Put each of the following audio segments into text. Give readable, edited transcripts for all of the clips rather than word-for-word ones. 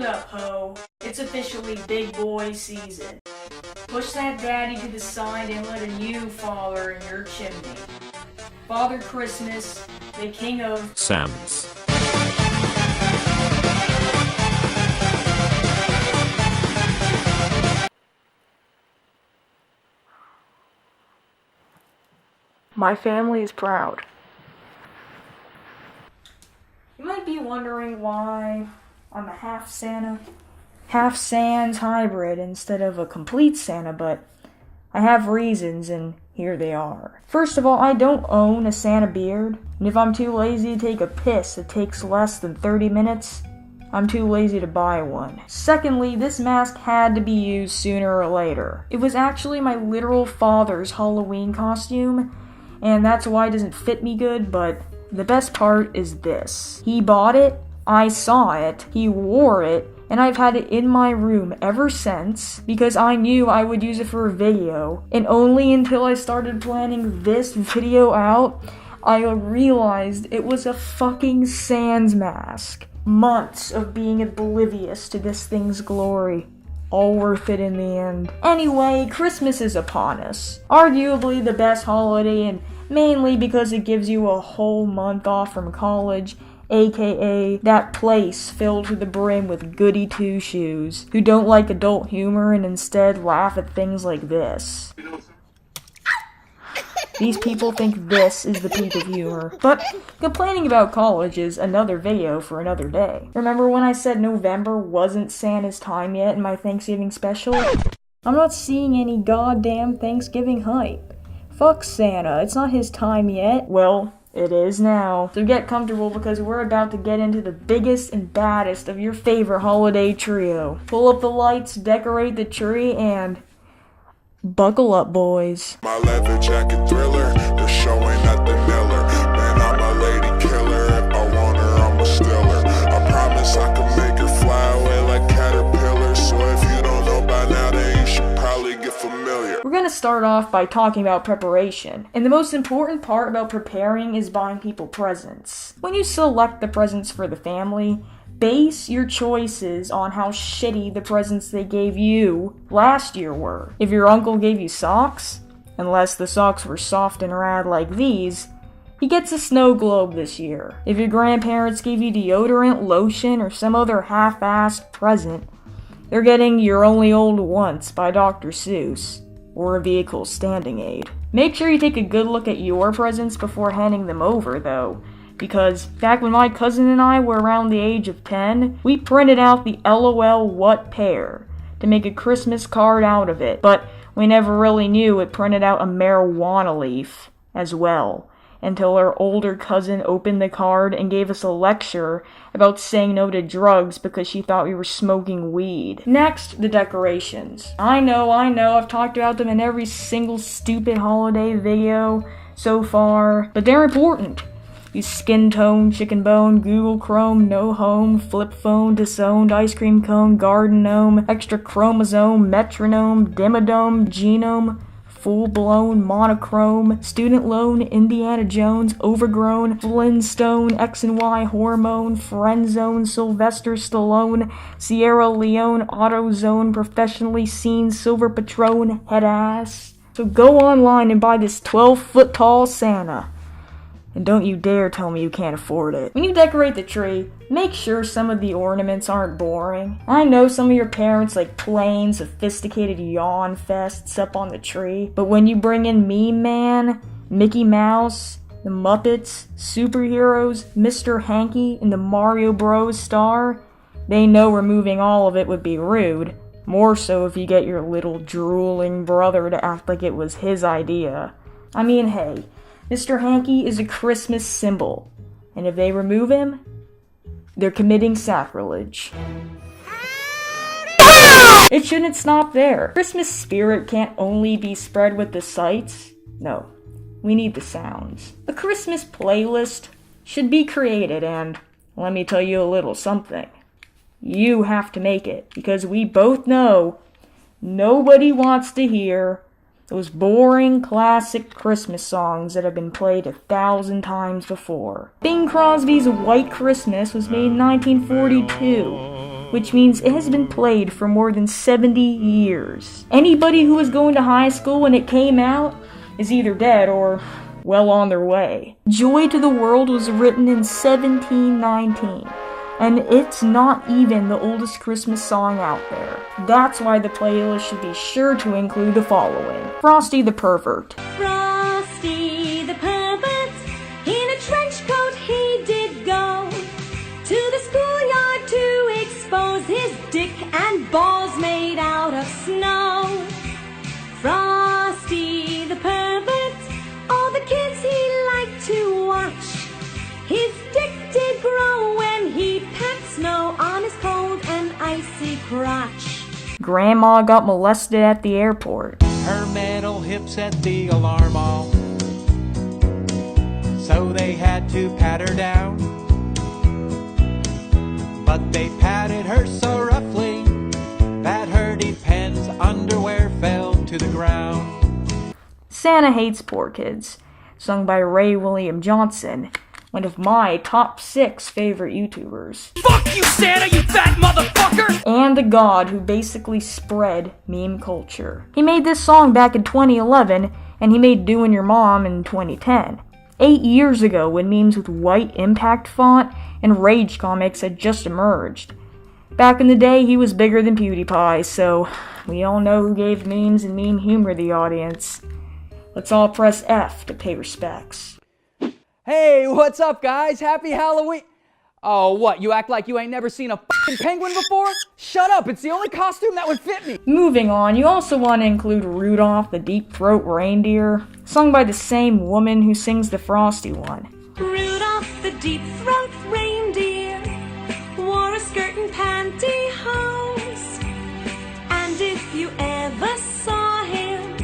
up, ho. It's officially big boy season. Push that daddy to the side and let a new father in your chimney. Father Christmas, the king of Sam's. My family is proud. You might be wondering why I'm a half Santa, half Sans hybrid instead of a complete Santa, but I have reasons, and here they are. First of all, I don't own a Santa beard, and if I'm too lazy to take a piss that takes less than 30 minutes, I'm too lazy to buy one. Secondly, this mask had to be used sooner or later. It was actually my literal father's Halloween costume, and that's why it doesn't fit me good, but the best part is this. He bought it, I saw it, he wore it, and I've had it in my room ever since because I knew I would use it for a video, and only until I started planning this video out, I realized it was a fucking Sans mask. Months of being oblivious to this thing's glory. All worth it in the end. Anyway, Christmas is upon us. Arguably the best holiday, and mainly because it gives you a whole month off from college, aka that place filled to the brim with goody two-shoes who don't like adult humor and instead laugh at things like this. These people think this is the peak of humor. But complaining about college is another video for another day. Remember when I said November wasn't Santa's time yet in my Thanksgiving special? I'm not seeing any goddamn Thanksgiving hype. Fuck Santa, it's not his time yet. Well, it is now. So get comfortable because we're about to get into the biggest and baddest of your favorite holiday trio. Pull up the lights, decorate the tree, and buckle up, boys. My leather jacket thriller, they're showing at the Miller. Man, I'm a lady killer. If I want her, I'm a stealer. I promise I can make her fly away like caterpillars. So if you don't know by now, then you should probably get familiar. We're gonna start off by talking about preparation. And the most important part about preparing is buying people presents. When you select the presents for the family, base your choices on how shitty the presents they gave you last year were. If your uncle gave you socks, unless the socks were soft and rad like these, he gets a snow globe this year. If your grandparents gave you deodorant, lotion, or some other half-assed present, they're getting You're Only Old Once by Dr. Seuss, or a vehicle standing aid. Make sure you take a good look at your presents before handing them over, though, because back when my cousin and I were around the age of 10, we printed out the LOL What Pair to make a Christmas card out of it, but we never really knew it printed out a marijuana leaf as well, until our older cousin opened the card and gave us a lecture about saying no to drugs because she thought we were smoking weed. Next, the decorations. I know, I've talked about them in every single stupid holiday video so far, but they're important. Use skin tone, chicken bone, Google Chrome, no home, flip phone, disowned, ice cream cone, garden gnome, extra chromosome, metronome, dimmadome, genome, full-blown, monochrome, student loan, Indiana Jones, overgrown, Flintstone, X and Y hormone, friend zone, Sylvester Stallone, Sierra Leone, AutoZone, professionally seen, silver Patron, head ass. So go online and buy this 12-foot tall Santa. And don't you dare tell me you can't afford it. When you decorate the tree, make sure some of the ornaments aren't boring. I know some of your parents like plain, sophisticated yawn fests up on the tree, but when you bring in Meme Man, Mickey Mouse, the Muppets, superheroes, Mr. Hanky, and the Mario Bros. Star, they know removing all of it would be rude. More so if you get your little drooling brother to act like it was his idea. I mean, hey, Mr. Hanky is a Christmas symbol, and if they remove him, they're committing sacrilege. It shouldn't stop there. Christmas spirit can't only be spread with the sights. No, we need the sounds. A Christmas playlist should be created, and let me tell you a little something. You have to make it, because we both know nobody wants to hear those boring classic Christmas songs that have been played 1,000 times before. Bing Crosby's White Christmas was made in 1942. which means it has been played for more than 70 years. Anybody who was going to high school when it came out is either dead or well on their way. Joy to the World was written in 1719, and it's not even the oldest Christmas song out there. That's why the playlist should be sure to include the following. Frosty the Pervert. Frosty the Pervert, in a trench coat he did go to the schoolyard to expose his dick and balls made out of snow. Frosty the Pervert, all the kids he liked to watch. His dick did grow when he packed snow on his cold and icy crotch. Grandma got molested at the airport. Her metal hips at the alarm all, so they had to pat her down. But they patted her so roughly that her Depends underwear fell to the ground. Santa Hates Poor Kids, sung by Ray William Johnson, one of my top 6 favorite YouTubers. Fuck you, Santa, you fat motherfucker! And the god who basically spread meme culture. He made this song back in 2011, and he made Doing Your Mom in 2010. 8 years ago, when memes with white impact font and rage comics had just emerged. Back in the day, he was bigger than PewDiePie, so we all know who gave memes and meme humor the audience. Let's all press F to pay respects. Hey, what's up, guys? Happy Halloween! Oh, what? You act like you ain't never seen a f***ing penguin before? Shut up, it's the only costume that would fit me! Moving on, you also want to include Rudolph the Deep Throat Reindeer, sung by the same woman who sings the Frosty one. Rudolph the Deep Throat Reindeer wore a skirt and pantyhose, and if you ever saw him,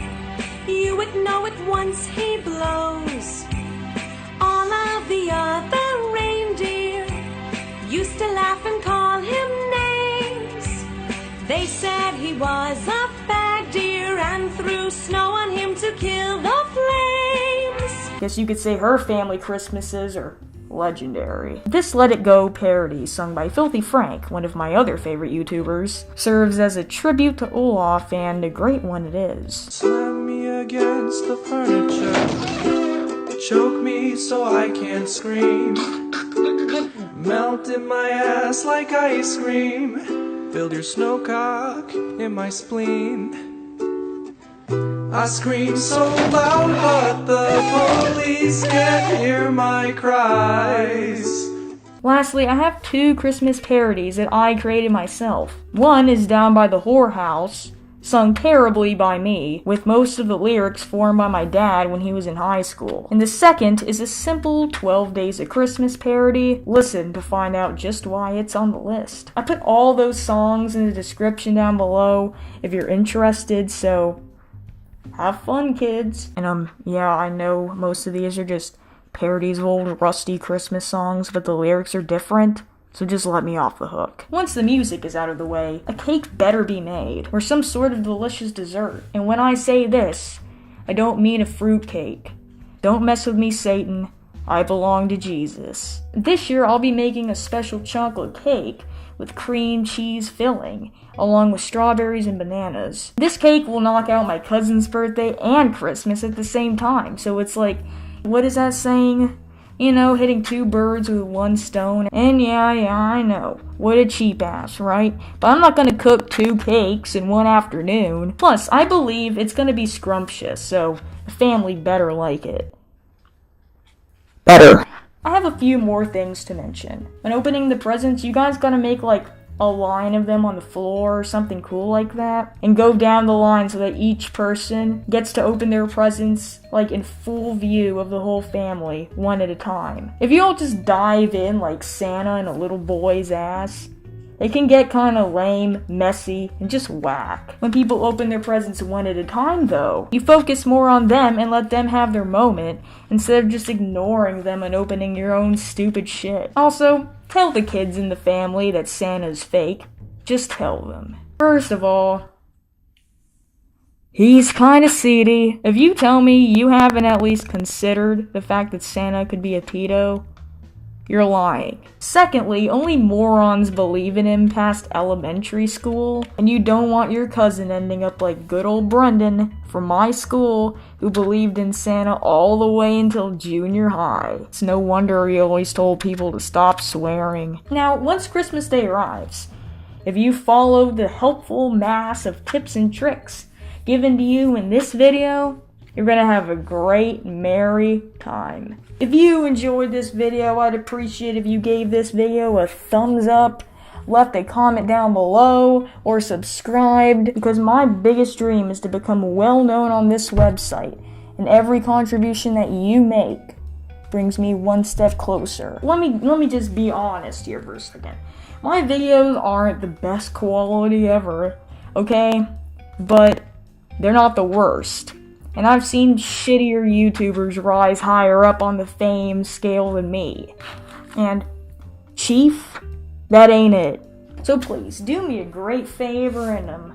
you would know at once he blows. All of the other reindeer used to laugh and call him names. They said he was a fag deer and threw snow on him to kill the flames. Guess you could say her family Christmases are legendary. This Let It Go parody, sung by Filthy Frank, one of my other favorite YouTubers, serves as a tribute to Olaf, and a great one it is. Slam me against the furniture, choke me so I can't scream, melt in my ass like ice cream, build your snowcock in my spleen. I scream so loud but the police can't hear my cries. Lastly, I have 2 Christmas parodies that I created myself. One is Down by the Whorehouse, sung terribly by me, with most of the lyrics formed by my dad when he was in high school. And the second is a simple 12 Days of Christmas parody. Listen to find out just why it's on the list. I put all those songs in the description down below if you're interested, so have fun, kids. And yeah, I know most of these are just parodies of old rusty Christmas songs, but the lyrics are different. So just let me off the hook. Once the music is out of the way, a cake better be made, or some sort of delicious dessert. And when I say this, I don't mean a fruit cake. Don't mess with me, Satan. I belong to Jesus. This year I'll be making a special chocolate cake with cream cheese filling, along with strawberries and bananas. This cake will knock out my cousin's birthday and Christmas at the same time, so it's like, what is that saying? You know, hitting 2 birds with 1 stone. And yeah, I know. What a cheap ass, right? But I'm not gonna cook 2 cakes in 1 afternoon. Plus, I believe it's gonna be scrumptious, so the family better like it. Better. I have a few more things to mention. When opening the presents, you guys gotta make like a line of them on the floor or something cool like that, and go down the line so that each person gets to open their presents like in full view of the whole family, one at a time. If you all just dive in like Santa in a little boy's ass, it can get kinda lame, messy, and just whack. When people open their presents one at a time though, you focus more on them and let them have their moment, instead of just ignoring them and opening your own stupid shit. Also, tell the kids in the family that Santa's fake. Just tell them. First of all, he's kinda seedy. If you tell me you haven't at least considered the fact that Santa could be a pedo, you're lying. Secondly, only morons believe in him past elementary school, and you don't want your cousin ending up like good old Brendan from my school, who believed in Santa all the way until junior high. It's no wonder he always told people to stop swearing. Now, once Christmas Day arrives, if you follow the helpful mass of tips and tricks given to you in this video, you're gonna have a great, merry time. If you enjoyed this video, I'd appreciate if you gave this video a thumbs up, left a comment down below, or subscribed, because my biggest dream is to become well known on this website, and every contribution that you make brings me one step closer. Let me just be honest here for a second. My videos aren't the best quality ever, okay? But they're not the worst. And I've seen shittier YouTubers rise higher up on the fame scale than me. And, Chief, that ain't it. So please, do me a great favor and,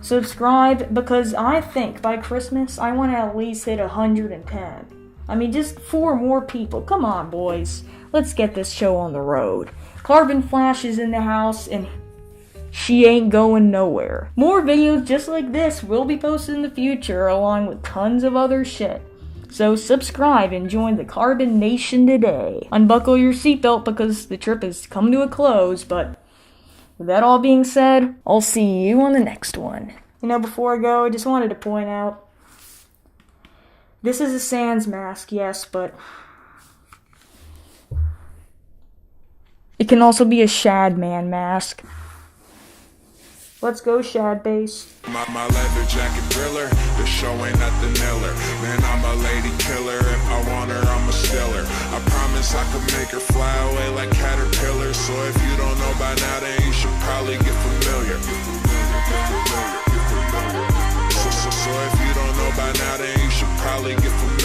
subscribe, because I think by Christmas, I want to at least hit 110. I mean, just 4 more people. Come on, boys. Let's get this show on the road. Carbon Flash is in the house, and she ain't going nowhere. More videos just like this will be posted in the future, along with tons of other shit. So subscribe and join the Carbon Nation today. Unbuckle your seatbelt because the trip has come to a close, but with that all being said, I'll see you on the next one. Before I go, I just wanted to point out, this is a Sans mask, yes, but it can also be a Shad Man mask. Let's go, Shad Base. My leather jacket thriller, the show ain't nothing iller. Man, I'm a lady killer, if I want her, I'm a stealer. I promise I could make her fly away like caterpillars. So if you don't know by now, then you should probably get familiar. So if you don't know by now, then you should probably get familiar.